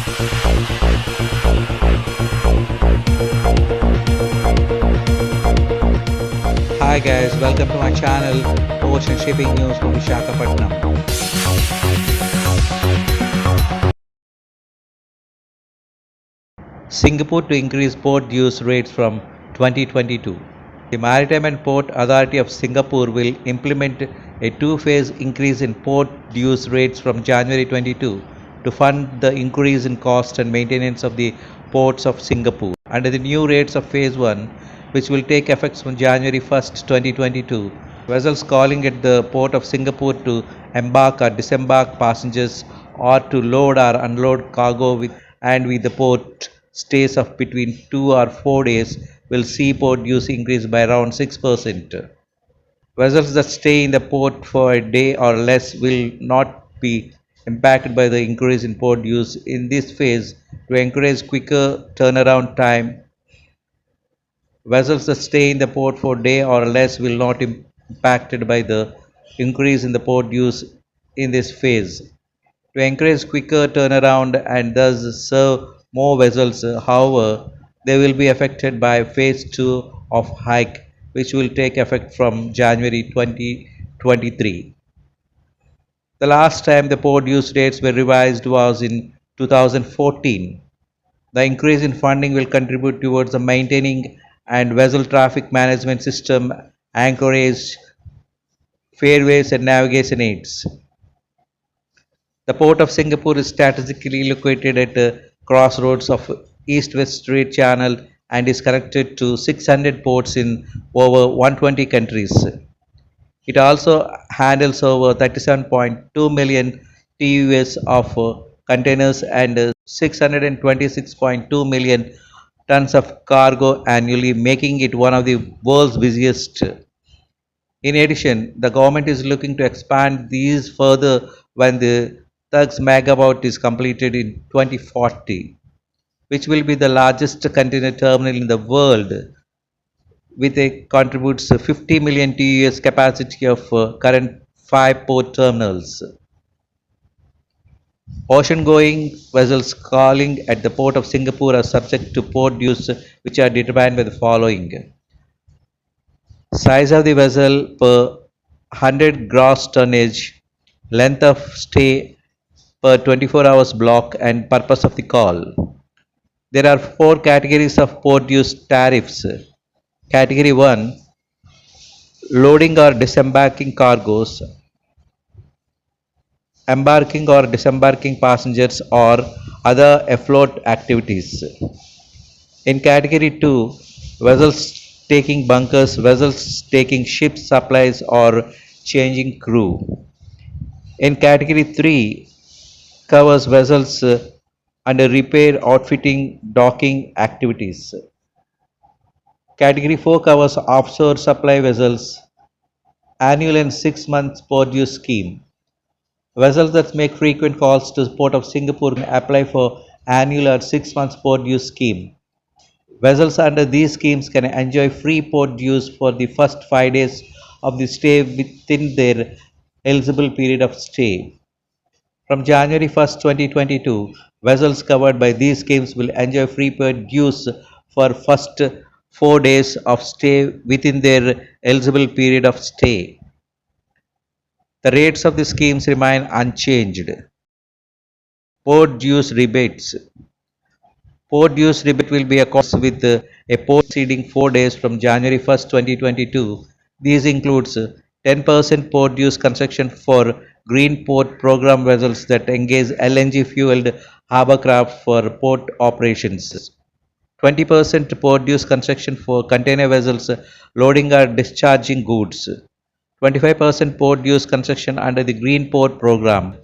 Hi guys, welcome to my channel Ocean Shipping News from Visakhapatnam. Singapore to increase port dues rates from 2022. The Maritime and Port Authority of Singapore will implement a two-phase increase in port dues rates from January 22 to fund the increase in cost and maintenance of the ports of Singapore. Under the new rates of Phase 1, which will take effect from January 1st, 2022, vessels calling at the Port of Singapore to embark or disembark passengers or to load or unload cargo with the port stays of between 2 or 4 days will see port dues increase by around 6%. Vessels that stay in the port for a day or less will not be impacted by the increase in port dues in this phase. To encourage quicker turnaround time, vessels that stay in the port for a day or less will not be impacted by the increase in the port dues in this phase. To encourage quicker turnaround and thus serve more vessels, however, they will be affected by phase 2 of hike, which will take effect from January 2023. The last time the port use rates were revised was in 2014. The increase in funding will contribute towards the maintaining and vessel traffic management system, anchorage, fairways and navigation aids. The Port of Singapore is strategically located at the crossroads of East-West Trade Channel and is connected to 600 ports in over 120 countries. It also handles over 37.2 million TEUs of containers and 626.2 million tons of cargo annually, making it one of the world's busiest. In addition, the government is looking to expand these further when the Tugs Megabout is completed in 2040, which will be the largest container terminal in the world with a contributes 50 million TEUs capacity of current 5 port terminals. Ocean-going vessels calling at the port of Singapore are subject to port dues which are determined by the following: size of the vessel per 100 gross tonnage, length of stay per 24 hours block, and purpose of the call. There are 4 categories of port dues tariffs. Category 1: loading or disembarking cargoes, embarking or disembarking passengers, or other afloat activities. In Category 2, vessels taking bunkers, vessels taking ship supplies, or changing crew. In Category 3, covers vessels under repair, outfitting, docking activities. Category 4 covers offshore supply vessels, annual and 6 months port dues scheme. Vessels that make frequent calls to the Port of Singapore may apply for annual or 6 months port dues scheme. Vessels under these schemes can enjoy free port dues for the first 5 days of the stay within their eligible period of stay. From January 1st, 2022, vessels covered by these schemes will enjoy free port dues for first 4 days of stay within their eligible period of stay. The rates of the schemes remain unchanged. Port dues rebates. Port dues rebate will be accorded with a port exceeding 4 days from January 1st, 2022. These includes 10% port dues concession for Green Port Program vessels that engage LNG fueled harborcraft for port operations. 20% port dues concession for container vessels loading or discharging goods. 25% port dues concession under the Green Port Program.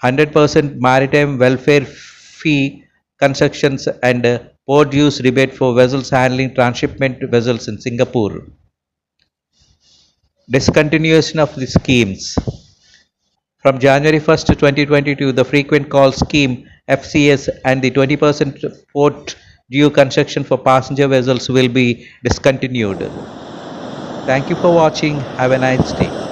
100% maritime welfare fee concessions and port dues rebate for vessels handling transshipment vessels in Singapore. Discontinuation of the schemes. From January 1st, 2022, the frequent call scheme FCS and the 20% port due concession for passenger vessels will be discontinued. Thank you for watching. Have a nice day.